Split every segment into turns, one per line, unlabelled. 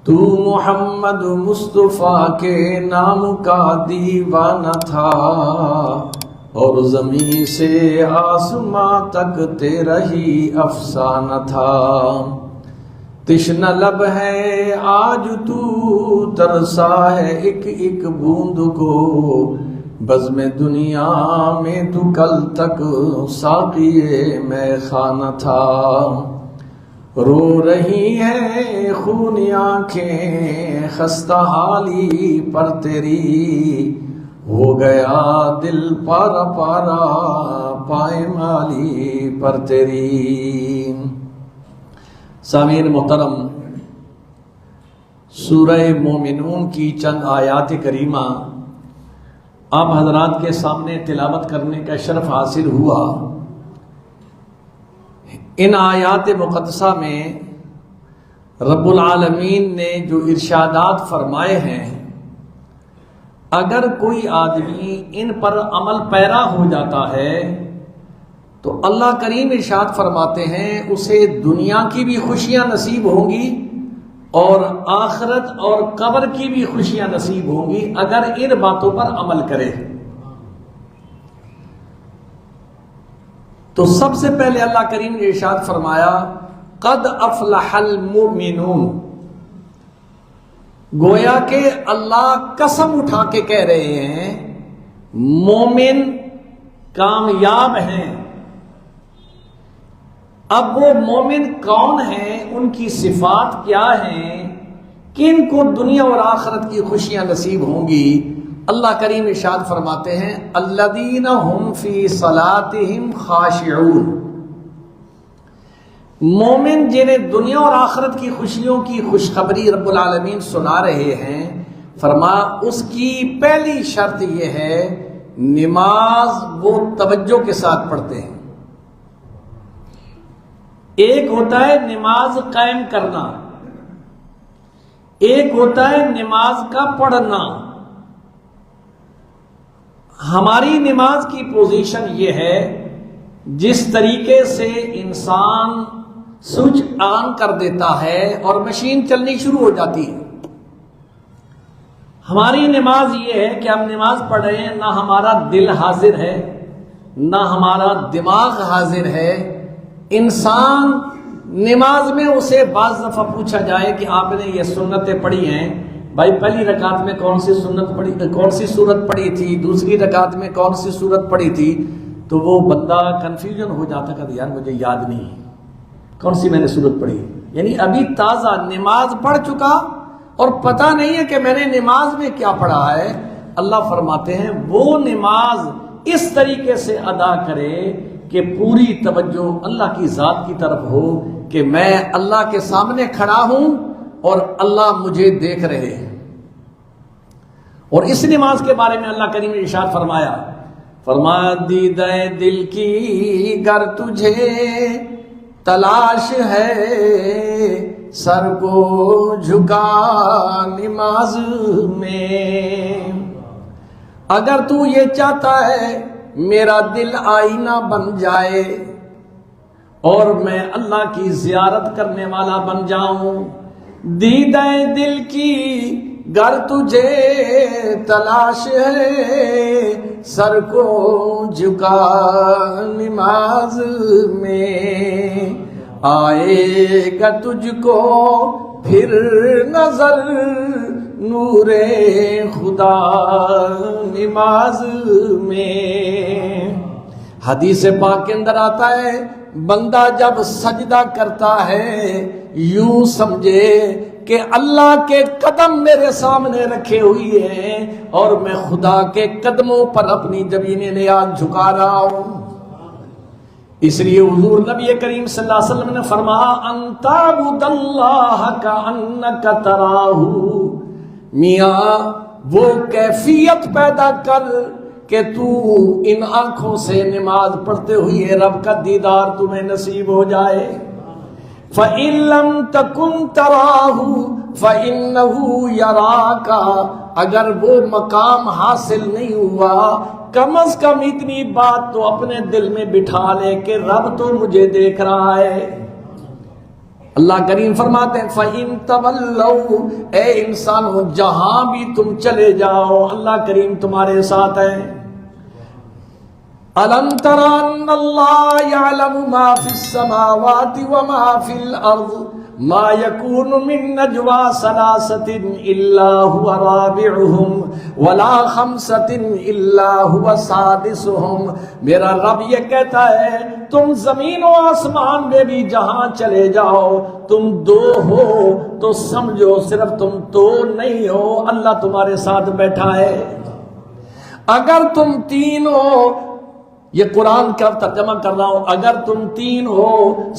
تو محمد مصطفیٰ کے نام کا دیوانہ تھا، اور زمین سے آسماں تک تیرا ہی افسانہ تھا۔ تشنہ لب ہے آج تو ترسا ہے ایک ایک بوند کو، بزم دنیا میں تو کل تک ساقی میں خانہ تھا۔ رو رہی ہے خونی آنکھیں خستہ حالی پر تیری، ہو گیا دل پارا پارا پائے مالی پر تیری۔ سامعین محترم، سورہ مومنون کی چند آیات کریمہ آپ حضرات کے سامنے تلاوت کرنے کا شرف حاصل ہوا۔ ان آیات مقدسہ میں رب العالمین نے جو ارشادات فرمائے ہیں، اگر کوئی آدمی ان پر عمل پیرا ہو جاتا ہے تو اللہ کریم ارشاد فرماتے ہیں اسے دنیا کی بھی خوشیاں نصیب ہوں گی اور آخرت اور قبر کی بھی خوشیاں نصیب ہوں گی اگر ان باتوں پر عمل کرے۔ تو سب سے پہلے اللہ کریم نے ارشاد فرمایا قد افلح المؤمنون، گویا کہ اللہ قسم اٹھا کے کہہ رہے ہیں مومن کامیاب ہیں۔ اب وہ مومن کون ہیں، ان کی صفات کیا ہیں، کن کو دنیا اور آخرت کی خوشیاں نصیب ہوں گی؟ اللہ کریم ارشاد فرماتے ہیں الذین هم فی صلاتہم خاشعون، مومن جنہیں دنیا اور آخرت کی خوشیوں کی خوشخبری رب العالمین سنا رہے ہیں، فرمایا اس کی پہلی شرط یہ ہے نماز وہ توجہ کے ساتھ پڑھتے ہیں۔ ایک ہوتا ہے نماز قائم کرنا، ایک ہوتا ہے نماز کا پڑھنا۔ ہماری نماز کی پوزیشن یہ ہے جس طریقے سے انسان سوئچ آن کر دیتا ہے اور مشین چلنی شروع ہو جاتی ہے، ہماری نماز یہ ہے کہ ہم نماز پڑھ رہے ہیں، نہ ہمارا دل حاضر ہے نہ ہمارا دماغ حاضر ہے۔ انسان نماز میں اسے بعض دفعہ پوچھا جائے کہ آپ نے یہ سنتیں پڑھی ہیں، بھائی پہلی رکعت میں کون سی سنت پڑھی، کون سی سورت پڑھی تھی، دوسری رکعت میں کون سی سورت پڑھی تھی، تو وہ بندہ کنفیوژن ہو جاتا کہ یار مجھے یاد نہیں کون سی میں نے سورت پڑھی، یعنی ابھی تازہ نماز پڑھ چکا اور پتہ نہیں ہے کہ میں نے نماز میں کیا پڑھا ہے۔ اللہ فرماتے ہیں وہ نماز اس طریقے سے ادا کرے کہ پوری توجہ اللہ کی ذات کی طرف ہو کہ میں اللہ کے سامنے کھڑا ہوں اور اللہ مجھے دیکھ رہے ہیں۔ اور اس نماز کے بارے میں اللہ کریم نے ارشاد فرمایا دیدہ دل کی گر تجھے تلاش ہے، سر کو جھکا نماز میں۔ اگر تو یہ چاہتا ہے میرا دل آئینہ بن جائے اور میں اللہ کی زیارت کرنے والا بن جاؤں، دیدہ دل کی گر تجھے تلاش ہے، سر کو جھکا نماز میں، آئے گا تجھ کو پھر نظر نور خدا نماز میں۔ حدیث پاک کے اندر آتا ہے بندہ جب سجدہ کرتا ہے یوں سمجھے کہ اللہ کے قدم میرے سامنے رکھے ہوئے ہیں اور میں خدا کے قدموں پر اپنی جبین نیاز جھکا رہا ہوں۔ اس لیے حضور نبی کریم صلی اللہ علیہ وسلم نے فرمایا ان تعبد اللہ کأنک تراہ، میاں وہ کیفیت پیدا کر کہ تو ان آنکھوں سے نماز پڑھتے ہوئے رب کا دیدار تمہیں نصیب ہو جائے۔ فَإِن لَمْ تَكُنْ تَرَاهُ فَإِنَّهُ يَرَاكَ، اگر وہ مقام حاصل نہیں ہوا کم از کم اتنی بات تو اپنے دل میں بٹھا لے کہ رب تو مجھے دیکھ رہا ہے۔ اللہ کریم فرماتے ہیں فَإِن تَوَلَّوْا، اے انسانوں جہاں بھی تم چلے جاؤ اللہ کریم تمہارے ساتھ ہے۔ أَلَمْ تَرَ أَنَّ اللَّهَ يَعْلَمُ مَا فِي السَّمَاوَاتِ وَمَا فِي الْأَرْضِ مَا يَكُونُ مِن نَجْوَى ثَلَاثَةٍ إِلَّا هُوَ رَابِعُهُمْ وَلَا خَمْسَةٍ إِلَّا هُوَ سَادِسُهُمْ۔ میرا رب یہ کہتا ہے تم زمین و آسمان میں بھی جہاں چلے جاؤ، تم دو ہو تو سمجھو صرف تم دو نہیں ہو، اللہ تمہارے ساتھ بیٹھا ہے۔ اگر تم تین ہو، یہ قرآن کا ترجمہ کر رہا ہوں، اگر تم تین ہو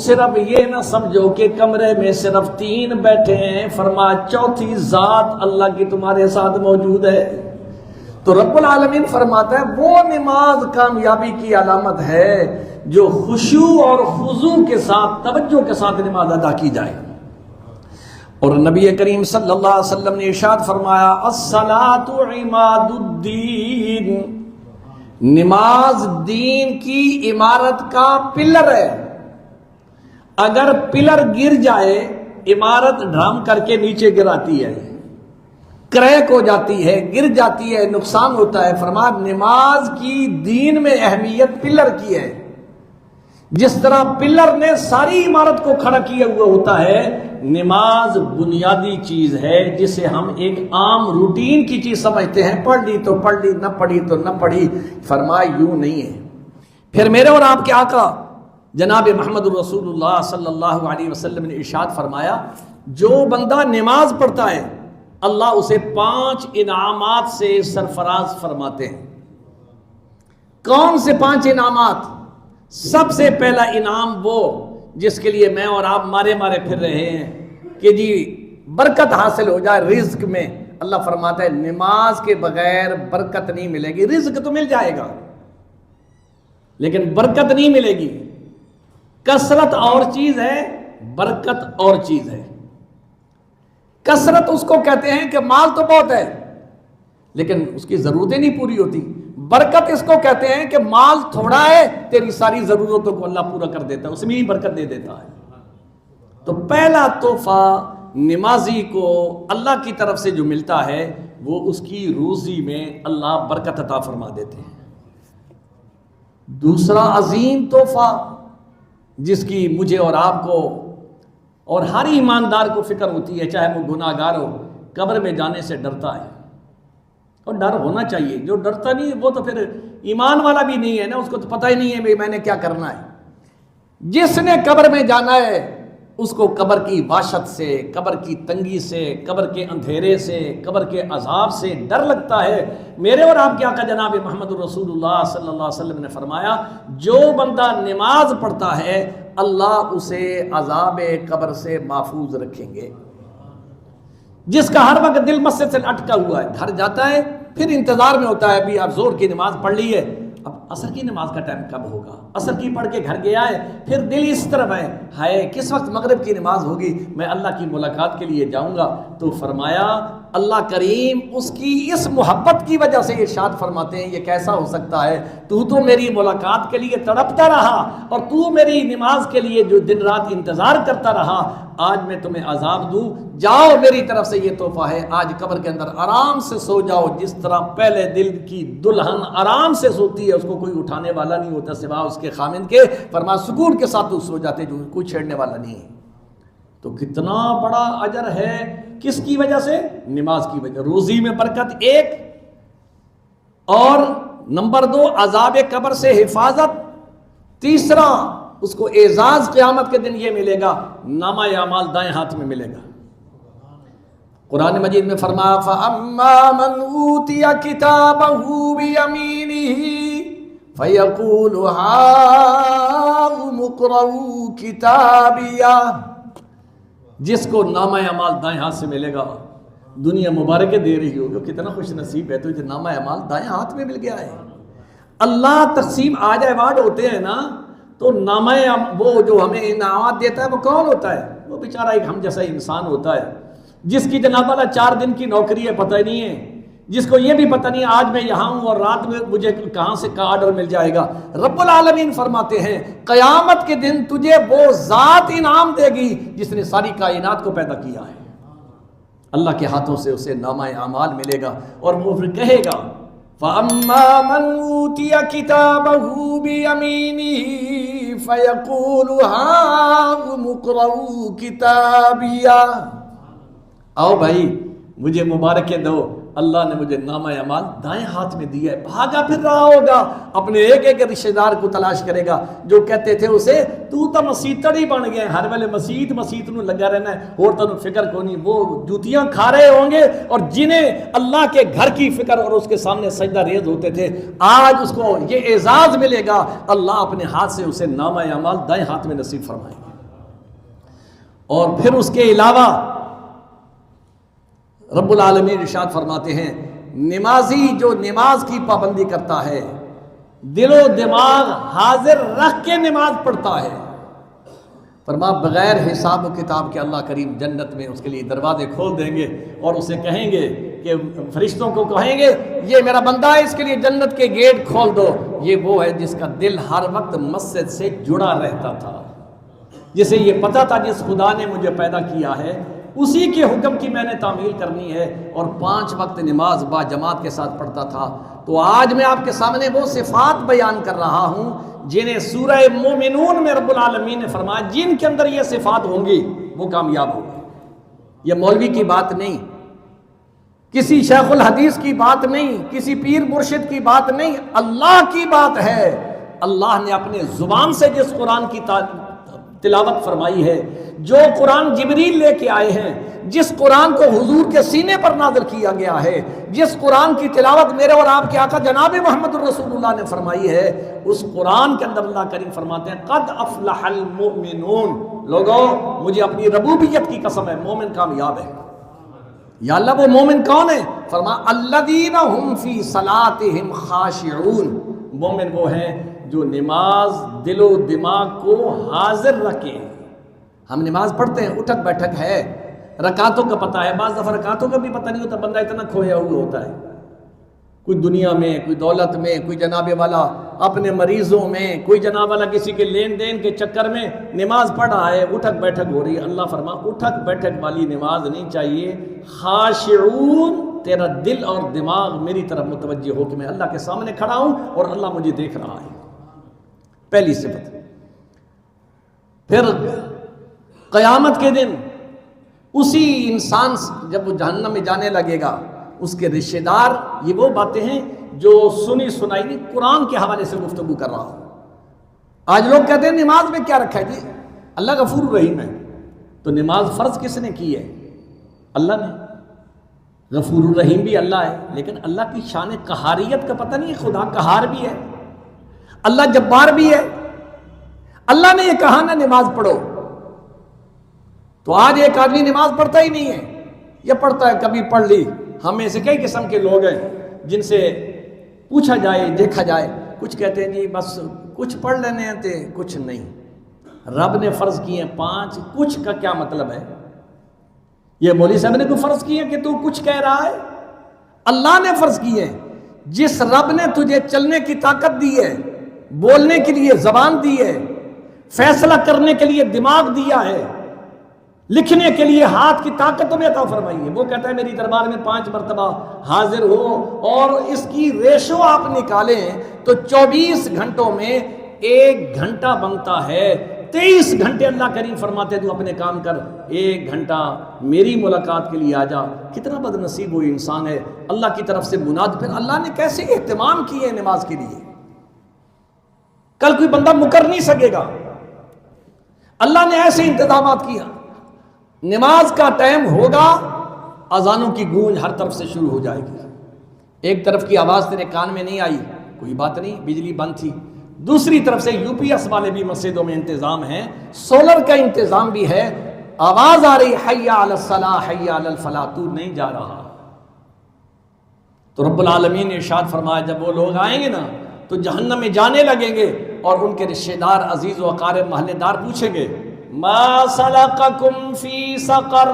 صرف یہ نہ سمجھو کہ کمرے میں صرف تین بیٹھے ہیں، فرمایا چوتھی ذات اللہ کی تمہارے ساتھ موجود ہے۔ تو رب العالمین فرماتا ہے وہ نماز کامیابی کی علامت ہے جو خشوع اور خضوع کے ساتھ توجہ کے ساتھ نماز ادا کی جائے۔ اور نبی کریم صلی اللہ علیہ وسلم نے ارشاد فرمایا الصلاۃ عماد الدین، نماز دین کی عمارت کا پلر ہے۔ اگر پلر گر جائے عمارت ڈھام کر کے نیچے گراتی ہے، کریک ہو جاتی ہے، گر جاتی ہے، نقصان ہوتا ہے۔ فرمایا نماز کی دین میں اہمیت پلر کی ہے۔ جس طرح پلر نے ساری عمارت کو کھڑا کیا ہوا ہوتا ہے، نماز بنیادی چیز ہے جسے ہم ایک عام روٹین کی چیز سمجھتے ہیں، پڑھ لی تو پڑھ لی، نہ پڑھی تو نہ پڑھی۔ فرمایا یوں نہیں ہے۔ پھر میرے اور آپ کے آقا جناب محمد الرسول اللہ صلی اللہ علیہ وسلم نے ارشاد فرمایا جو بندہ نماز پڑھتا ہے اللہ اسے 5 انعامات سے سرفراز فرماتے ہیں۔ کون سے 5 انعامات؟ سب سے پہلا انعام وہ جس کے لیے میں اور آپ مارے پھر رہے ہیں کہ جی برکت حاصل ہو جائے رزق میں، اللہ فرماتا ہے نماز کے بغیر برکت نہیں ملے گی۔ رزق تو مل جائے گا لیکن برکت نہیں ملے گی۔ کثرت اور چیز ہے، برکت اور چیز ہے۔ کثرت اس کو کہتے ہیں کہ مال تو بہت ہے لیکن اس کی ضرورتیں نہیں پوری ہوتی۔ برکت اس کو کہتے ہیں کہ مال تھوڑا ہے تیری ساری ضرورتوں کو اللہ پورا کر دیتا ہے، اس میں ہی برکت دے دیتا ہے۔ تو پہلا تحفہ نمازی کو اللہ کی طرف سے جو ملتا ہے وہ اس کی روزی میں اللہ برکت عطا فرما دیتے ہیں۔ دوسرا عظیم تحفہ جس کی مجھے اور آپ کو اور ہر ایماندار کو فکر ہوتی ہے، چاہے وہ گناہ گار ہو، قبر میں جانے سے ڈرتا ہے۔ اور ڈر ہونا چاہیے، جو ڈرتا نہیں وہ تو پھر ایمان والا بھی نہیں ہے نا، اس کو تو پتہ ہی نہیں ہے میں نے کیا کرنا ہے۔ جس نے قبر میں جانا ہے اس کو قبر کی وحشت سے، قبر کی تنگی سے، قبر کے اندھیرے سے، قبر کے عذاب سے ڈر لگتا ہے۔ میرے اور آپ کے آقا جناب محمد الرسول اللہ صلی اللہ علیہ وسلم نے فرمایا جو بندہ نماز پڑھتا ہے اللہ اسے عذاب قبر سے محفوظ رکھیں گے۔ جس کا ہر وقت دل مسجد سے اٹکا ہوا ہے، گھر جاتا ہے پھر انتظار میں ہوتا ہے ابھی آپ زور کی نماز پڑھ لی ہے، اب عصر کی نماز کا ٹائم کب ہوگا؟ عصر کی پڑھ کے گھر گیا ہے، پھر دل اس طرف ہے ہائے کس وقت مغرب کی نماز ہوگی، میں اللہ کی ملاقات کے لیے جاؤں گا۔ تو فرمایا اللہ کریم اس کی اس محبت کی وجہ سے ارشاد فرماتے ہیں یہ کیسا ہو سکتا ہے، تو میری ملاقات کے لیے تڑپتا رہا اور تو میری نماز کے لیے جو دن رات انتظار کرتا رہا، آج میں تمہیں عذاب دوں، جاؤ میری طرف سے یہ تحفہ ہے، آج قبر کے اندر آرام سے سو جاؤ، جس طرح پہلے دل کی دلہن آرام سے سوتی ہے، اس کو کوئی اٹھانے والا نہیں ہوتا سوا اس کے خامند کے، فرمایا سکون کے ساتھ تو سو جاتے جو کوئی چھیڑنے والا نہیں ہے۔ تو کتنا بڑا اجر ہے، کس کی وجہ سے؟ نماز کی وجہ، روزی میں برکت ایک، اور نمبر 2 عذاب قبر سے حفاظت، تیسرا اس کو اعزاز قیامت کے دن یہ ملے گا نامہ اعمال دائیں ہاتھ میں ملے گا۔ قرآن مجید میں فرمایا فَأَمَّا مَنْ أُوتِيَ كِتَابَهُ بِيَمِينِهِ فَيَقُولُ هَاؤُمُ اقْرَءُوا كِتَابِيَهْ، جس کو نامہ اعمال دائیں ہاتھ سے ملے گا، دنیا مبارکیں دے رہی ہوگی، کتنا خوش نصیب ہے تو یہ نامہ اعمال دائیں ہاتھ میں مل گیا ہے۔ اللہ تقسیم آج ایوارڈ ہوتے ہیں نا، تو نامہ وہ جو ہمیں انعامات دیتا ہے وہ کون ہوتا ہے؟ وہ بیچارہ ایک ہم جیسا انسان ہوتا ہے جس کی جناب والا 4 دن کی نوکری ہے پتہ ہی نہیں ہے، جس کو یہ بھی پتہ نہیں آج میں یہاں ہوں اور رات میں مجھے کہاں سے کا آرڈر مل جائے گا. رب العالمین فرماتے ہیں قیامت کے دن تجھے وہ ذات انعام دے گی جس نے ساری کائنات کو پیدا کیا ہے. اللہ کے ہاتھوں سے اسے نامہ اعمال ملے گا اور وہ پھر کہے گا فَأَمَّا مَنْ أُوتِيَ كِتَابَهُ بِيَمِينِهِ فَيَقُولُ هَاؤُمُ اقْرَءُوا كِتَابِيَهْ. آؤ بھائی مجھے مبارکیں دو، اللہ نے مجھے نامہ اعمال دائیں ہاتھ میں دیا ہے. بھاگا پھر رہا ہوگا، اپنے ایک ایک رشتہ دار کو تلاش کرے گا جو کہتے تھے اسے تو تو مسیتڑ ہی بن گئے، ہر ویلے مسیت نو لگا رہنا ہے اور تنوں فکر کو نہیں. وہ جوتیاں کھا رہے ہوں گے اور جنہیں اللہ کے گھر کی فکر اور اس کے سامنے سجدہ ریز ہوتے تھے، آج اس کو یہ اعزاز ملے گا، اللہ اپنے ہاتھ سے اسے نامہ اعمال دائیں ہاتھ میں نصیب فرمائے گا. اور پھر اس کے علاوہ رب العالمین ارشاد فرماتے ہیں نمازی جو نماز کی پابندی کرتا ہے، دل و دماغ حاضر رکھ کے نماز پڑھتا ہے، فرما بغیر حساب و کتاب کے اللہ کریم جنت میں اس کے لیے دروازے کھول دیں گے اور اسے کہیں گے کہ فرشتوں کو کہیں گے یہ میرا بندہ ہے، اس کے لیے جنت کے گیٹ کھول دو. یہ وہ ہے جس کا دل ہر وقت مسجد سے جڑا رہتا تھا، جسے یہ پتا تھا جس خدا نے مجھے پیدا کیا ہے اسی کے حکم کی میں نے تعمیل کرنی ہے اور 5 وقت نماز با جماعت کے ساتھ پڑھتا تھا. تو آج میں آپ کے سامنے وہ صفات بیان کر رہا ہوں جنہیں سورہ مومنون میں رب العالمین نے فرمایا جن کے اندر یہ صفات ہوں گی وہ کامیاب ہوں گے. یہ مولوی کی بات نہیں، کسی شیخ الحدیث کی بات نہیں، کسی پیر مرشد کی بات نہیں، اللہ کی بات ہے. اللہ نے اپنے زبان سے جس قرآن کی تلاوت فرمائی ہے، جو قرآن جبریل لے کے آئے ہیں، جس قرآن کو حضور کے سینے پر نازل کیا گیا ہے، جس قرآن کی تلاوت میرے اور آپ کے آقا جناب محمد الرسول اللہ نے فرمائی ہے، اس قرآن کے اندر اللہ کریم فرماتے ہیں قد افلح المؤمنون. لوگوں مجھے اپنی ربوبیت کی قسم ہے مومن کامیاب ہے. یا اللہ وہ مومن کون ہے؟ فرما الذین هم فی صلاتہم خاشعون. مومن وہ ہیں جو نماز دل و دماغ کو حاضر رکھے. ہم نماز پڑھتے ہیں، اٹھک بیٹھک ہے، رکعتوں کا پتہ ہے، بعض دفعہ رکعتوں کا بھی پتہ نہیں ہوتا، بندہ اتنا کھویا ہوا ہوتا ہے، کوئی دنیا میں، کوئی دولت میں، کوئی جناب والا اپنے مریضوں میں، کوئی جناب والا کسی کے لین دین کے چکر میں نماز پڑھ رہا ہے، اٹھک بیٹھک ہو رہی ہے. اللہ فرما اٹھک بیٹھک والی نماز نہیں چاہیے. خاشعون، تیرا دل اور دماغ میری طرف متوجہ ہو کہ میں اللہ کے سامنے کھڑا ہوں اور اللہ مجھے دیکھ رہا ہے. پہلی صفت. پھر قیامت کے دن اسی انسان جب وہ جہنم میں جانے لگے گا اس کے رشتہ دار، یہ وہ باتیں ہیں جو سنی سنائی نہیں، قرآن کے حوالے سے گفتگو کر رہا ہوں. آج لوگ کہتے ہیں نماز میں کیا رکھا ہے جی، اللہ غفور الرحیم ہے. تو نماز فرض کس نے کی ہے؟ اللہ نے. غفور الرحیم بھی اللہ ہے، لیکن اللہ کی شان قہاریت کا پتہ نہیں، خدا قہار بھی ہے، اللہ جبار بھی ہے. اللہ نے یہ کہا نا نماز پڑھو، تو آج ایک آدمی نماز پڑھتا ہی نہیں ہے، یہ پڑھتا ہے کبھی پڑھ لی. ہمیں سے کئی قسم کے لوگ ہیں جن سے پوچھا جائے دیکھا جائے، کچھ کہتے ہیں جی بس کچھ پڑھ لینے ہیں تھے، کچھ نہیں. رب نے فرض کیے 5، کچھ کا کیا مطلب ہے؟ یہ مولوی صاحب نے کوئی فرض کیے کہ تو کچھ کہہ رہا ہے؟ اللہ نے فرض کیے. جس رب نے تجھے چلنے کی طاقت دی ہے، بولنے کے لیے زبان دی ہے، فیصلہ کرنے کے لیے دماغ دیا ہے، لکھنے کے لیے ہاتھ کی طاقت تمہیں عطا فرمائی ہے، وہ کہتا ہے میری دربار میں 5 مرتبہ حاضر ہو. اور اس کی ریشو آپ نکالیں تو 24 گھنٹوں میں 1 گھنٹہ بنتا ہے. 23 گھنٹے اللہ کریم فرماتے تو اپنے کام کر، 1 گھنٹہ میری ملاقات کے لیے آ جا. کتنا بد نصیب وہ انسان ہے. اللہ کی طرف سے مناد. پھر اللہ نے کیسے اہتمام کیے ہے نماز کے لیے، کل کوئی بندہ مکر نہیں سکے گا. اللہ نے ایسے انتظامات کیا. نماز کا ٹائم ہوگا، اذانوں کی گونج ہر طرف سے شروع ہو جائے گی. ایک طرف کی آواز تیرے کان میں نہیں آئی، کوئی بات نہیں، بجلی بند تھی. دوسری طرف سے یو پی ایس والے بھی مسجدوں میں انتظام ہے، سولر کا انتظام بھی ہے، آواز آ رہی حی علی الصلاۃ حی علی الفلاح، تو نہیں جا رہا. تو رب العالمین نے ارشاد فرمایا جب وہ لوگ آئیں گے نا تو جہنم میں جانے لگیں گے اور ان کے رشتہ دار عزیز و اقارب محلے دار پوچھیں گے ما سلککم فی سقر،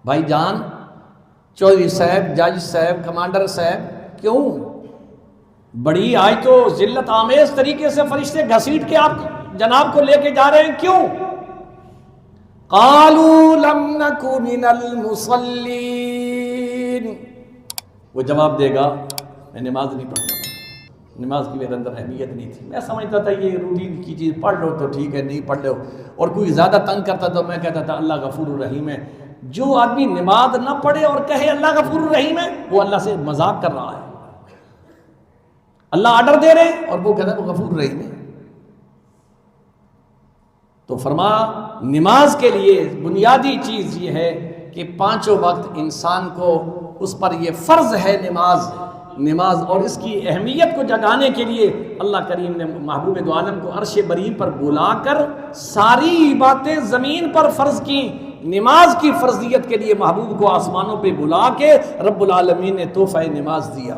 بھائی جان چودھری صاحب، جج صاحب، کمانڈر صاحب، کیوں؟ بڑی آج تو ذلت آمیز طریقے سے فرشتے گھسیٹ کے آپ جناب کو لے کے جا رہے ہیں، کیوں؟ قالوا لم نک من المصلین، وہ جواب دے گا میں نماز نہیں پڑھتا تھا، نماز کی میرے اندر اہمیت نہیں تھی، میں سمجھتا تھا یہ روٹین کی چیز، پڑھ لو تو ٹھیک ہے، نہیں پڑھ لو، اور کوئی زیادہ تنگ کرتا تو میں کہتا تھا اللہ غفور الرحیم ہے۔ جو آدمی نماز نہ پڑھے اور کہے اللہ غفور الرحیم ہے، وہ اللہ سے مذاق کر رہا ہے، اللہ آرڈر دے رہے ہیں اور وہ کہتا ہے وہ غفور الرحیم ہے۔ تو فرما نماز کے لیے بنیادی چیز یہ ہے کہ پانچوں وقت انسان کو اس پر یہ فرض ہے نماز، اور اس کی اہمیت کو جگانے کے لیے اللہ کریم نے محبوب دو عالم کو عرش بریم پر بلا کر ساری باتیں زمین پر فرض کی، نماز کی فرضیت کے لیے محبوب کو آسمانوں پہ بلا کے رب العالمین نے تحفہ نماز دیا۔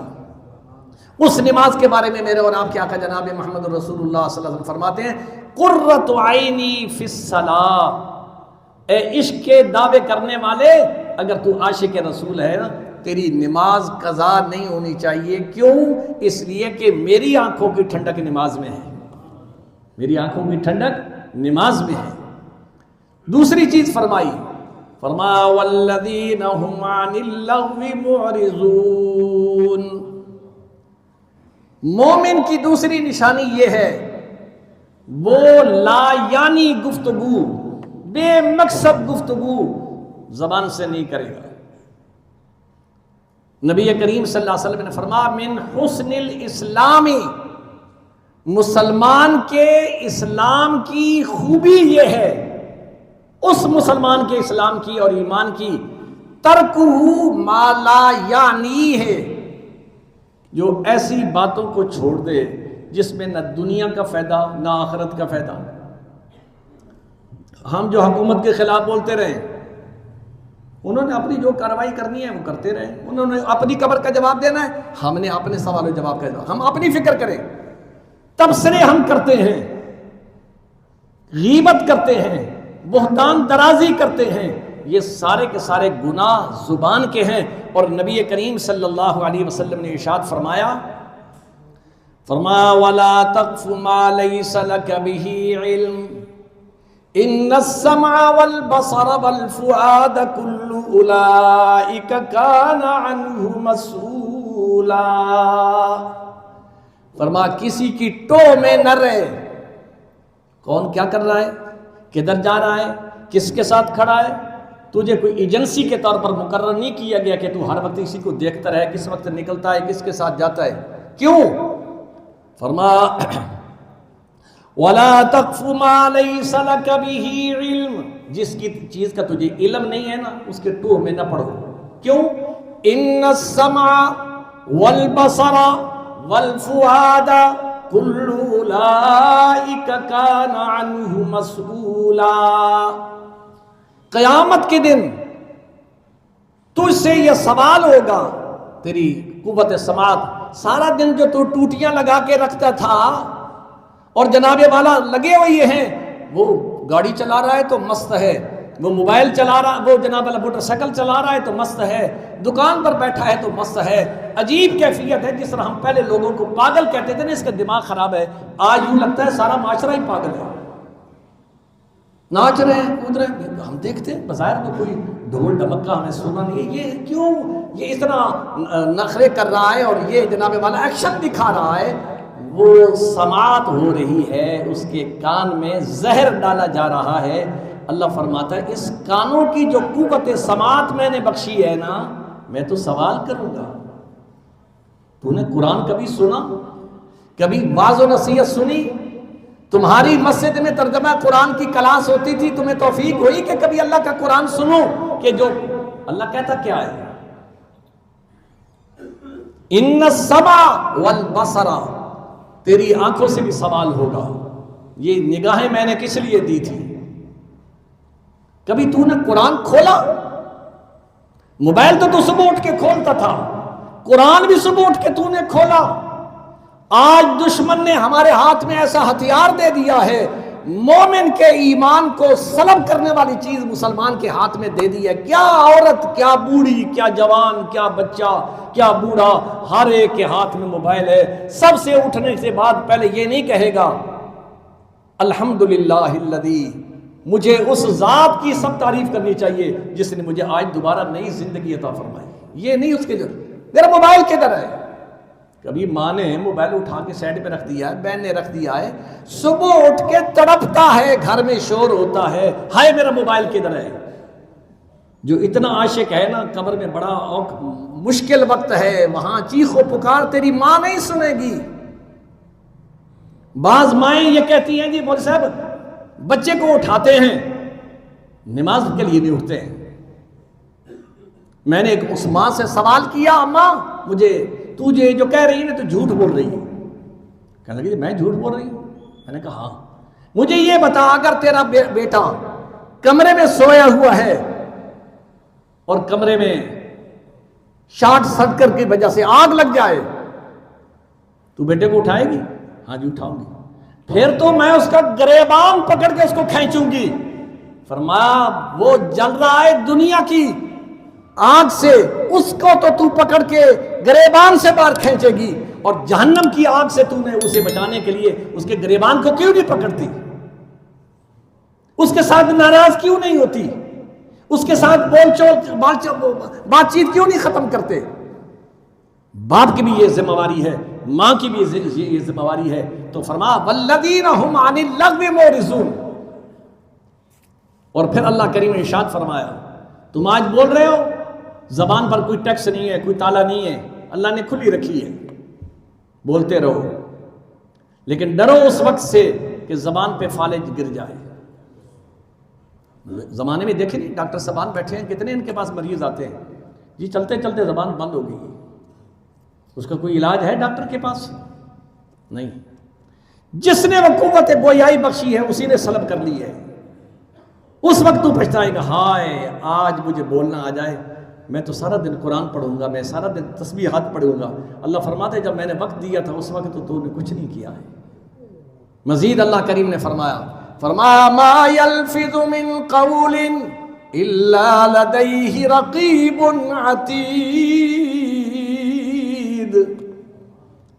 اس نماز کے بارے میں میرے اور آپ کے آقا جناب محمد رسول اللہ صلی اللہ علیہ وسلم فرماتے ہیں قرۃ عینی فی الصلاۃ، اے عشق کے دعوے کرنے والے، اگر تو عاشق رسول ہے نا، تیری نماز قضا نہیں ہونی چاہیے، کیوں؟ اس لیے کہ میری آنکھوں کی ٹھنڈک نماز میں ہے، میری آنکھوں کی ٹھنڈک نماز میں ہے۔ دوسری چیز فرمایا والذین هم عن اللغو معرضون، مومن کی دوسری نشانی یہ ہے وہ لا یعنی گفتگو، بے مقصد گفتگو زبان سے نہیں کرے گا۔ نبی کریم صلی اللہ علیہ وسلم نے فرمایا من حسن الاسلام، مسلمان کے اسلام کی خوبی یہ ہے، اس مسلمان کے اسلام کی اور ایمان کی، ترکہ ما لا یعنی ہے، جو ایسی باتوں کو چھوڑ دے جس میں نہ دنیا کا فائدہ نہ آخرت کا فائدہ۔ ہم جو حکومت کے خلاف بولتے رہے، انہوں نے اپنی جو کارروائی کرنی ہے وہ کرتے رہے، انہوں نے اپنی قبر کا جواب دینا ہے، ہم نے اپنے سوال و جواب کا جواب، ہم اپنی فکر کریں، تبصرے ہم کرتے ہیں، غیبت کرتے ہیں، بہتان درازی کرتے ہیں، یہ سارے کے سارے گناہ زبان کے ہیں، اور نبی کریم صلی اللہ علیہ وسلم نے ارشاد فرمایا وَلَا تَقْفُ مَا لَيْسَ لَكَ بِهِ عِلْمٌ إِنَّ السَّمْعَ وَالْبَصَرَ وَالْفُؤَادَ كُلُّ أُولَئِكَ كَانَ عَنْهُ مسئولا۔ فرمایا کسی کی ٹو میں نہ رہے، کون کیا کر رہا ہے، کدھر جا رہا ہے، کس کے ساتھ کھڑا ہے، تجھے کوئی ایجنسی کے طور پر مقرر نہیں کیا گیا کہ تو ہر وقت اسی کو دیکھتا رہے، کس وقت نکلتا ہے، کس کے ساتھ جاتا ہے، کیوں؟ فرمایا وَلَا تَقْفُ مَا لَيْسَ لَكَ بِهِ عِلْمٌ، جس کی چیز کا تجھے علم نہیں ہے نا، اس کے ٹو میں نہ پڑھو، کیوں؟ إِنَّ السَّمْعَ وَالْبَصَرَ وَالْفُؤَادَ كُلُّ أُولَئِكَ كَانَ عَنْهُ مسئولا۔ قیامت کے دن تجھ سے یہ سوال ہوگا، تیری قوت سماعت، سارا دن جو تو ٹوٹیاں لگا کے رکھتا تھا اور جناب والا لگے ہوئے ہیں، وہ گاڑی چلا رہا ہے تو مست ہے، وہ موبائل چلا رہا، وہ جناب والا موٹر سائیکل چلا رہا ہے تو مست ہے، دکان پر بیٹھا ہے تو مست ہے، عجیب کیفیت ہے۔ جس طرح ہم پہلے لوگوں کو پاگل کہتے تھے نا، اس کا دماغ خراب ہے، آج یوں لگتا ہے سارا معاشرہ ہی پاگل ہے، ناچ رہے ہیں، کود رہے ہیں، ہم دیکھتے ہیں بظاہر تو کوئی ڈھول ڈمکا ہمیں سنا نہیں ہے، یہ کیوں یہ اتنا نخرے کر رہا ہے اور یہ جناب والا ایکشن دکھا رہا ہے؟ وہ سماعت ہو رہی ہے، اس کے کان میں زہر ڈالا جا رہا ہے۔ اللہ فرماتا ہے اس کانوں کی جو قوت سماعت میں نے بخشی ہے نا، میں تو سوال کروں گا، تو نے قرآن کبھی سنا، کبھی واعظ و نصیحت سنی؟ تمہاری مسجد میں ترجمہ قرآن کی کلاس ہوتی تھی، تمہیں توفیق ہوئی کہ کبھی اللہ کا قرآن سنو کہ جو اللہ کہتا کیا ہے؟ ان السمع والبصر، تیری آنکھوں سے بھی سوال ہوگا، یہ نگاہیں میں نے کس لیے دی تھی؟ کبھی تو نے قرآن کھولا؟ موبائل تو صبح اٹھ کے کھولتا تھا، قرآن بھی صبح اٹھ کے تو نے کھولا؟ آج دشمن نے ہمارے ہاتھ میں ایسا ہتھیار دے دیا ہے مومن کے ایمان کو سلب کرنے والی چیز مسلمان کے ہاتھ میں دے دی ہے. کیا عورت، کیا بوڑھی، کیا جوان، کیا بچہ، کیا بوڑھا، ہر ایک کے ہاتھ میں موبائل ہے. سب سے اٹھنے سے بعد پہلے یہ نہیں کہے گا الحمدللہ الذی، مجھے اس ذات کی سب تعریف کرنی چاہیے جس نے مجھے آج دوبارہ نئی زندگی عطا فرمائی. یہ نہیں اس کے جو میرا موبائل کدھر ہے. کبھی ماں نے موبائل اٹھا کے سائڈ پہ رکھ دیا ہے، بہن نے رکھ دیا ہے، صبح اٹھ کے تڑپتا ہے، گھر میں شور ہوتا ہے، ہائے میرا موبائل کدھر ہے. جو اتنا عاشق ہے نا، قبر میں بڑا مشکل وقت ہے، وہاں چیخ و پکار تیری ماں نہیں سنے گی. بعض مائیں یہ کہتی ہیں جی مولوی صاحب بچے کو اٹھاتے ہیں، نماز کے لیے نہیں اٹھتے ہیں. میں نے ایک اس ماں سے سوال کیا، اماں مجھے تجھے جو کہہ رہی ہے نا تو جھوٹ بول رہی ہے. کہنے لگی میں جھوٹ بول رہی ہوں؟ میں نے کہا ہاں. مجھے یہ بتا، اگر تیرا بیٹا کمرے میں سویا ہوا ہے اور کمرے میں شارٹ سرکٹ کی وجہ سے آگ لگ جائے تو بیٹے کو اٹھائے گی؟ ہاں جی اٹھاؤں گی. پھر تو میں اس کا گریبان پکڑ کے اس کو کھینچوں گی. فرمایا وہ جل رہا ہے دنیا کی آگ سے، اس کو تو پکڑ کے گریبان سے باہر کھینچے گی، اور جہنم کی آگ سے نے اسے بچانے کے لیے اس کے گریبان کو کیوں نہیں پکڑتی؟ اس کے ساتھ ناراض کیوں نہیں ہوتی؟ اس کے ساتھ بات چیت کیوں نہیں ختم کرتے؟ باپ کی بھی یہ ذمہ داری ہے، ماں کی بھی یہ ذمہ داری ہے. تو فرمایا والذین ھم عن اللغو معرضون. اور پھر اللہ کریم نے ارشاد فرمایا تم آج بول رہے ہو، زبان پر کوئی ٹیکس نہیں ہے، کوئی تالا نہیں ہے، اللہ نے کھلی رکھی ہے، بولتے رہو، لیکن ڈرو اس وقت سے کہ زبان پہ فالج گر جائے. زمانے میں دیکھیں نہیں ڈاکٹر صاحبان بیٹھے ہیں، کتنے ان کے پاس مریض آتے ہیں جی چلتے چلتے زبان بند ہو گئی. اس کا کوئی علاج ہے ڈاکٹر کے پاس؟ نہیں. جس نے وہ قوت گویائی بخشی ہے اسی نے سلب کر لی ہے. اس وقت تو پچھتائے گا ہائے آج مجھے بولنا آ جائے، میں تو سارا دن قرآن پڑھوں گا، میں سارا دن تسبیحات پڑھوں گا. اللہ فرماتے ہیں جب میں نے وقت دیا تھا اس وقت تو نے کچھ نہیں کیا ہے. مزید اللہ کریم نے فرمایا ما یلفظ من قول الا لدیہ رقیب عتید.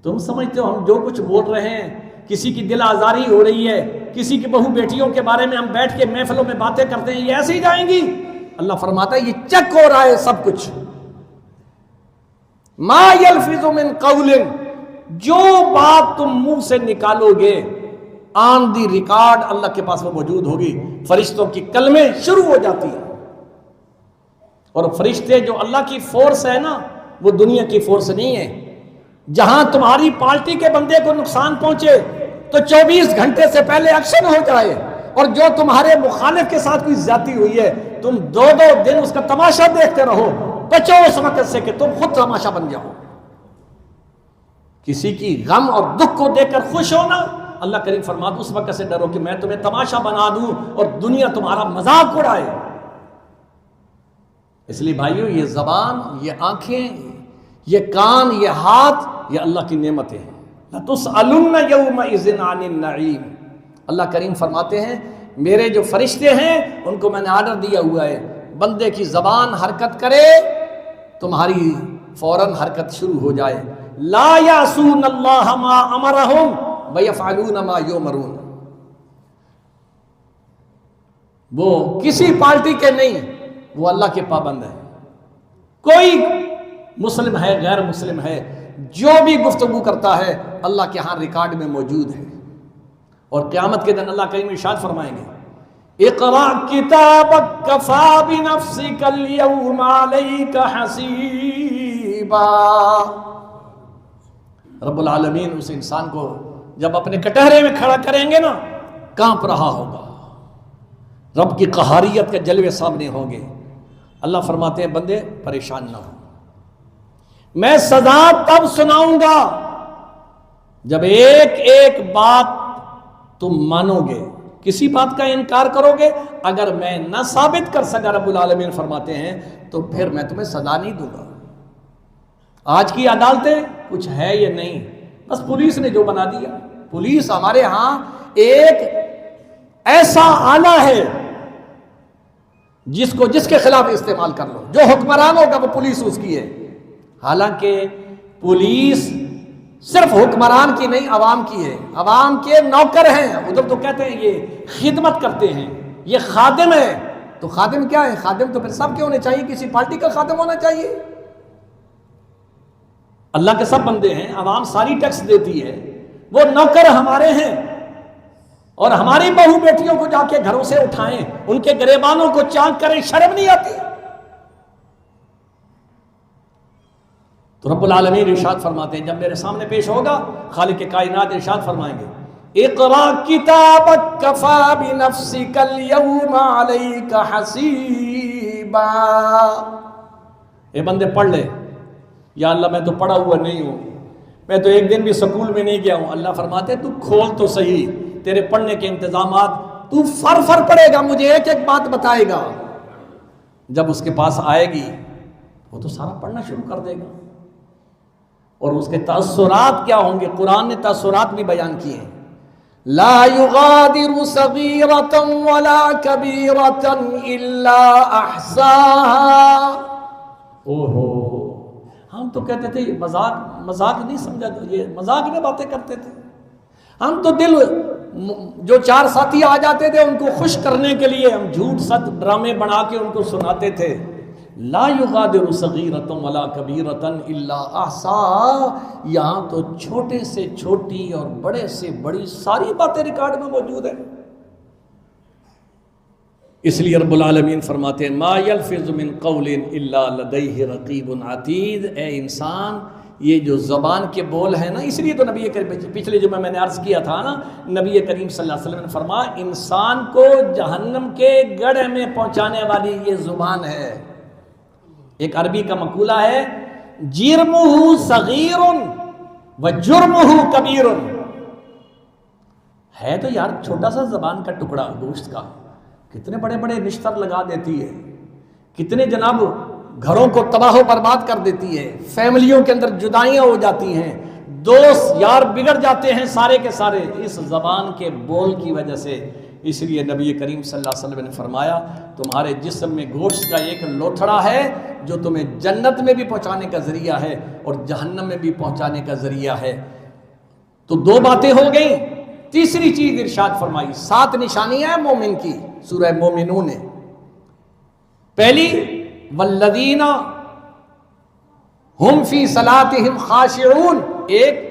تم سمجھتے ہو ہم جو کچھ بول رہے ہیں، کسی کی دل آزاری ہو رہی ہے، کسی کی بہو بیٹیوں کے بارے میں ہم بیٹھ کے محفلوں میں باتیں کرتے ہیں، یہ ایسے ہی جائیں گی؟ اللہ فرماتا ہے یہ چیک ہو رہا ہے سب کچھ. ما یلفظ من قول، جو بات تم منہ سے نکالو گے آن دی ریکارڈ اللہ کے پاس وہ موجود ہوگی. فرشتوں کی کلمیں شروع ہو جاتی ہیں، اور فرشتے جو اللہ کی فورس ہے نا، وہ دنیا کی فورس نہیں ہے. جہاں تمہاری پارٹی کے بندے کو نقصان پہنچے تو 24 گھنٹے سے پہلے ایکشن ہو جائے، اور جو تمہارے مخالف کے ساتھ کوئی زیادتی ہوئی ہے تم 2 دن اس کا تماشا دیکھتے رہو. بچو اس وقت سے کہ تم خود تماشا بن جاؤ. کسی کی غم اور دکھ کو دیکھ کر خوش ہونا، اللہ کریم فرماتا اس وقت سے ڈرو کہ میں تمہیں تماشا بنا دوں اور دنیا تمہارا مذاق اڑائے. اس لیے بھائیو یہ زبان، یہ آنکھیں، یہ کان، یہ ہاتھ، یہ اللہ کی نعمتیں ہیں. لَتُسْأَلُنَّ يَوْمَئِذٍ عَنِ النَّعِيمِ. اللہ کریم فرماتے ہیں میرے جو فرشتے ہیں ان کو میں نے آرڈر دیا ہوا ہے، بندے کی زبان حرکت کرے تمہاری فوراً حرکت شروع ہو جائے. لا یعصون اللہ ما امرہم ویفعلون ما یؤمرون. وہ کسی پارٹی کے نہیں، وہ اللہ کے پابند ہے. کوئی مسلم ہے غیر مسلم ہے، جو بھی گفتگو کرتا ہے اللہ کے ہاں ریکارڈ میں موجود ہے. اور قیامت کے دن اللہ کریم ارشاد فرمائیں گے اقرأ کتابک کفی بنفسک اليوم علیک حسیبا. رب العالمین اس انسان کو جب اپنے کٹہرے میں کھڑا کریں گے نا کانپ رہا ہوگا. رب کی قہاریت کے جلوے سامنے ہوں گے. اللہ فرماتے ہیں بندے پریشان نہ ہو، میں سزا تب سناؤں گا جب ایک ایک بات تم مانو گے. کسی بات کا انکار کرو گے اگر میں نہ ثابت کر سکا، رب العالمین فرماتے ہیں، تو پھر میں تمہیں سزا نہیں دوں گا. آج کی عدالتیں کچھ ہے یہ نہیں، بس پولیس نے جو بنا دیا. پولیس ہمارے ہاں ایک ایسا آلہ ہے جس کے خلاف استعمال کر لو. جو حکمران ہوگا وہ پولیس اس کی ہے. حالانکہ پولیس صرف حکمران کی نہیں، عوام کی ہے. عوام کے نوکر ہیں. ادھر تو کہتے ہیں یہ خدمت کرتے ہیں، یہ خادم ہے. تو خادم کیا ہے؟ خادم تو پھر سب کے ہونے چاہیے، کسی پارٹی کا خادم ہونا چاہیے. اللہ کے سب بندے ہیں، عوام ساری ٹیکس دیتی ہے، وہ نوکر ہمارے ہیں. اور ہماری بہو بیٹیوں کو جا کے گھروں سے اٹھائیں، ان کے گریبانوں کو چاک کریں، شرم نہیں آتی؟ تو رب العالمین ارشاد فرماتے ہیں، جب میرے سامنے پیش ہوگا خالق کائنات ارشاد فرمائیں گے، اقرا کتابک کفا بنفسک اليوم علیک حسیبا. اے بندے پڑھ لے. یا اللہ میں تو پڑھا ہوا نہیں ہوں، میں تو ایک دن بھی سکول میں نہیں گیا ہوں. اللہ فرماتے تو کھول تو صحیح تیرے پڑھنے کے انتظامات. تو فر پڑھے گا، مجھے ایک ایک بات بتائے گا. جب اس کے پاس آئے گی وہ تو سارا پڑھنا شروع کر دے گا. اور اس کے تاثرات کیا ہوں گے؟ قرآن نے تاثرات بھی بیان کیے ہیں. لا یغادر صغیرۃ ولا کبیرۃ الا احصاها. اوہو، ہم تو کہتے تھے یہ مذاق نہیں سمجھا، یہ مذاق میں باتیں کرتے تھے. ہم تو دل جو چار ساتھی آ جاتے تھے ان کو خوش کرنے کے لیے ہم جھوٹ سچ ڈرامے بنا کے ان کو سناتے تھے. لا یغادر صغیرۃ ولا کبیرۃ الا احصاها. یہاں تو چھوٹے سے چھوٹی اور بڑے سے بڑی ساری باتیں ریکارڈ میں موجود ہیں. اس لیے رب العالمین فرماتے ہیں ما یلفظ من قول الا لدیہ رقیب عتید. اے انسان، یہ جو زبان کے بول ہیں نا، اس لیے تو نبی کریم، پچھلے جمعہ میں نے عرض کیا تھا نا، نبی کریم صلی اللہ علیہ وسلم نے فرمایا انسان کو جہنم کے گڑھے میں پہنچانے والی یہ زبان ہے. ایک عربی کا مقولہ ہے، جرمہ صغیر و جرمہ کبیر. ہے تو یار چھوٹا سا زبان کا ٹکڑا گوشت کا، کتنے بڑے بڑے نشتر لگا دیتی ہے، کتنے جناب گھروں کو تباہ و برباد کر دیتی ہے، فیملیوں کے اندر جدائیاں ہو جاتی ہیں، دوست یار بگڑ جاتے ہیں سارے کے سارے اس زبان کے بول کی وجہ سے. اس لیے نبی کریم صلی اللہ علیہ وسلم نے فرمایا تمہارے جسم میں گوشت کا ایک لوتھڑا ہے جو تمہیں جنت میں بھی پہنچانے کا ذریعہ ہے اور جہنم میں بھی پہنچانے کا ذریعہ ہے. تو دو باتیں ہو گئیں. تیسری چیز ارشاد فرمائی، 7 نشانیاں ہیں مومن کی سورہ مومنون نے. پہلی والذین ہم فی صلاتہم خاشعون. ایک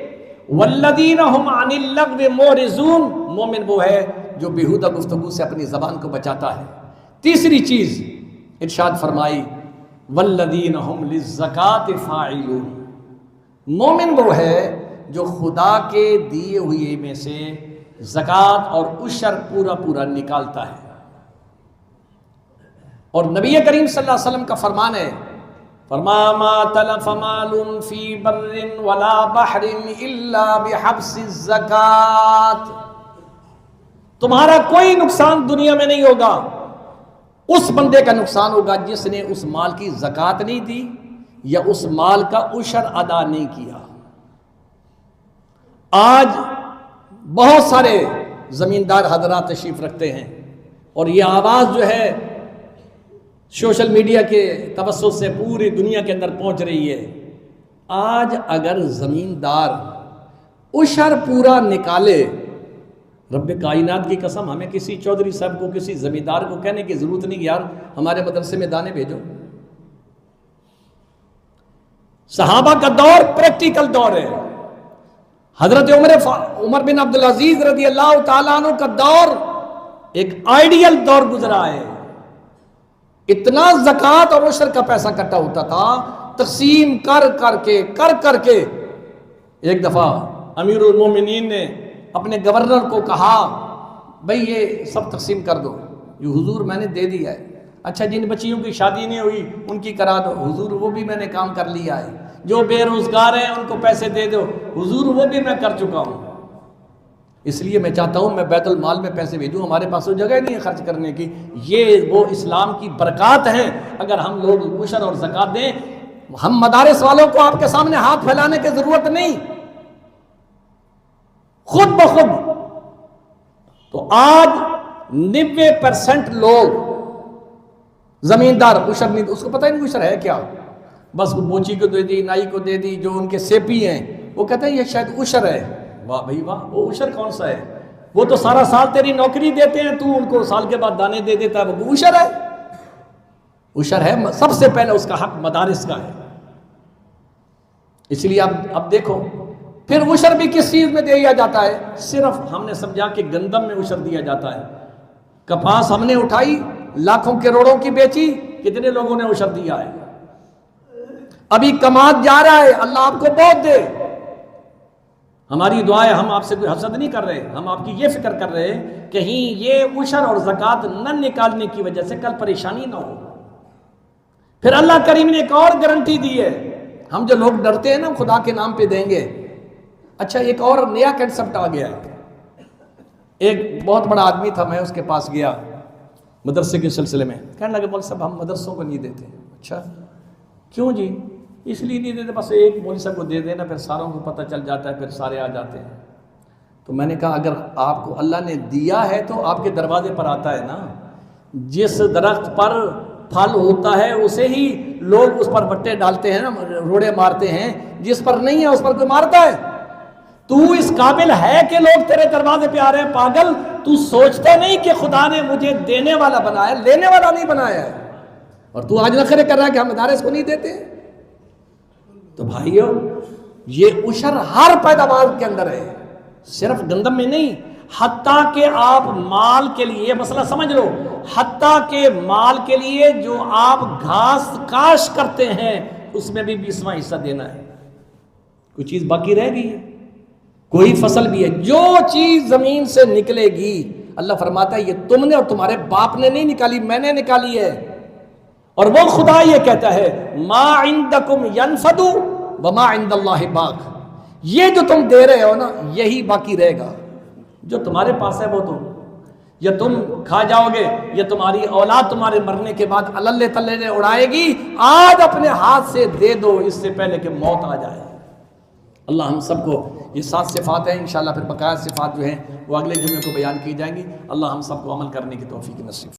والذین ہم عن اللغو معرضون. مومن وہ ہے جو بیہودہ گفتگو سے اپنی زبان کو بچاتا ہے. تیسری چیز ارشاد فرمائی والذین ہم للزکاۃ فاعلون. مومن وہ ہے جو خدا کے دیے ہوئے میں سے زکوٰۃ اور عشر پورا نکالتا ہے. اور نبی کریم صلی اللہ علیہ وسلم کا فرمان ہے، فرمایا ما تلف مال فی بر ولا بحر الا بحبس الزکاۃ. تمہارا کوئی نقصان دنیا میں نہیں ہوگا، اس بندے کا نقصان ہوگا جس نے اس مال کی زکوٰۃ نہیں دی یا اس مال کا عشر ادا نہیں کیا. آج بہت سارے زمیندار حضرات تشریف رکھتے ہیں اور یہ آواز جو ہے سوشل میڈیا کے توسط سے پوری دنیا کے اندر پہنچ رہی ہے. آج اگر زمیندار عشر پورا نکالے، رب کائنات کی قسم ہمیں کسی چودھری صاحب کو، کسی زمیندار کو کہنے کی ضرورت نہیں یار ہمارے مدرسے میں دانے بھیجو. صحابہ کا دور پریکٹیکل دور ہے. حضرت عمر بن عبدالعزیز رضی اللہ تعالیٰ عنہ کا دور ایک آئیڈیل دور گزرا ہے. اتنا زکوٰۃ اور عشر کا پیسہ اکٹھا ہوتا تھا، تقسیم کر کے ایک دفعہ امیر المومنین نے اپنے گورنر کو کہا بھئی یہ سب تقسیم کر دو. یہ حضور میں نے دے دیا ہے. اچھا جن بچیوں کی شادی نہیں ہوئی ان کی کرا دو. حضور وہ بھی میں نے کام کر لیا ہے. جو بے روزگار ہیں ان کو پیسے دے دو. حضور وہ بھی میں کر چکا ہوں. اس لیے میں چاہتا ہوں میں بیت المال میں پیسے بھیجوں، ہمارے پاس وہ جگہ نہیں ہے خرچ کرنے کی. یہ وہ اسلام کی برکات ہیں. اگر ہم لوگ عشر اور زکوٰۃ دیں، ہم مدارس والوں کو آپ کے سامنے ہاتھ پھیلانے کی ضرورت نہیں، خود بخود. تو آج 90% لوگ زمیندار عشر نہیں، اس کو پتہ ہی نہیں عشر ہے کیا، بس موچی کو دے دی، نائی کو دے دی، جو ان کے سیپی ہیں وہ کہتے ہیں یہ شاید عشر ہے۔ واہ بھائی واہ، وہ عشر کون سا ہے؟ وہ تو سارا سال تیری نوکری دیتے ہیں، تو ان کو سال کے بعد دانے دے دیتا ہے، وہ عشر ہے؟ عشر ہے سب سے پہلے اس کا حق مدارس کا ہے۔ اس لیے اب دیکھو پھر عشر بھی کس چیز میں دیا جاتا ہے؟ صرف ہم نے سمجھا کہ گندم میں عشر دیا جاتا ہے۔ کپاس ہم نے اٹھائی، لاکھوں کروڑوں کی بیچی، کتنے لوگوں نے عشر دیا ہے؟ ابھی کماد جا رہا ہے، اللہ آپ کو بہت دے۔ ہماری دعا ہے، ہم آپ سے کوئی حسد نہیں کر رہے، ہم آپ کی یہ فکر کر رہے ہیں کہیں یہ عشر اور زکوٰۃ نہ نکالنے کی وجہ سے کل پریشانی نہ ہو۔ پھر اللہ کریم نے ایک اور گارنٹی دی ہے، ہم جو لوگ ڈرتے ہیں نا خدا کے نام پہ دیں گے، اچھا ایک اور نیا کنسپٹ آ گیا ہے۔ ایک بہت بڑا آدمی تھا، میں اس کے پاس گیا مدرسے کے سلسلے میں، کہنے لگے مولوی صاحب ہم مدرسوں کو نہیں دیتے۔ اچھا کیوں جی؟ اس لیے نہیں دیتے، بس ایک مولوی صاحب کو دے دینا، پھر ساروں کو پتہ چل جاتا ہے، پھر سارے آ جاتے ہیں۔ تو میں نے کہا اگر آپ کو اللہ نے دیا ہے تو آپ کے دروازے پر آتا ہے نا، جس درخت پر پھل ہوتا ہے اسے ہی لوگ اس پر بٹے ڈالتے ہیں نا، روڑے مارتے ہیں، جس پر نہیں ہے اس پر کوئی مارتا ہے؟ تو اس قابل ہے کہ لوگ تیرے دروازے پہ آ رہے ہیں؟ پاگل، تو سوچتا نہیں کہ خدا نے مجھے دینے والا بنایا، لینے والا نہیں بنایا ہے، اور تو آج نخرے کر رہا ہے کہ ہم مدارس کو نہیں دیتے۔ تو بھائیو یہ عشر ہر پیداوار کے اندر ہے، صرف گندم میں نہیں، حتیٰ کہ آپ مال کے لیے، یہ مسئلہ سمجھ لو، حتیٰ کہ مال کے لیے جو آپ گھاس کاش کرتے ہیں اس میں بھی 20واں حصہ دینا ہے۔ کوئی چیز باقی رہ گئی ہے؟ کوئی فصل بھی ہے، جو چیز زمین سے نکلے گی اللہ فرماتا ہے یہ تم نے اور تمہارے باپ نے نہیں نکالی، میں نے نکالی ہے۔ اور وہ خدا یہ کہتا ہے ما عندکم ینفد وما عند اللہ باق، یہ جو تم دے رہے ہو نا یہی باقی رہے گا، جو تمہارے پاس ہے وہ تو یا تم کھا جاؤ گے یا تمہاری اولاد تمہارے مرنے کے بعد اللہ تلے نے اڑائے گی۔ آج اپنے ہاتھ سے دے دو اس سے پہلے کہ موت آ جائے۔ اللہ ہم سب کو، یہ 7 صفات ہیں، انشاءاللہ پھر بقیہ صفات جو ہیں وہ اگلے جمعے کو بیان کی جائیں گی۔ اللہ ہم سب کو عمل کرنے کی توفیق نصیب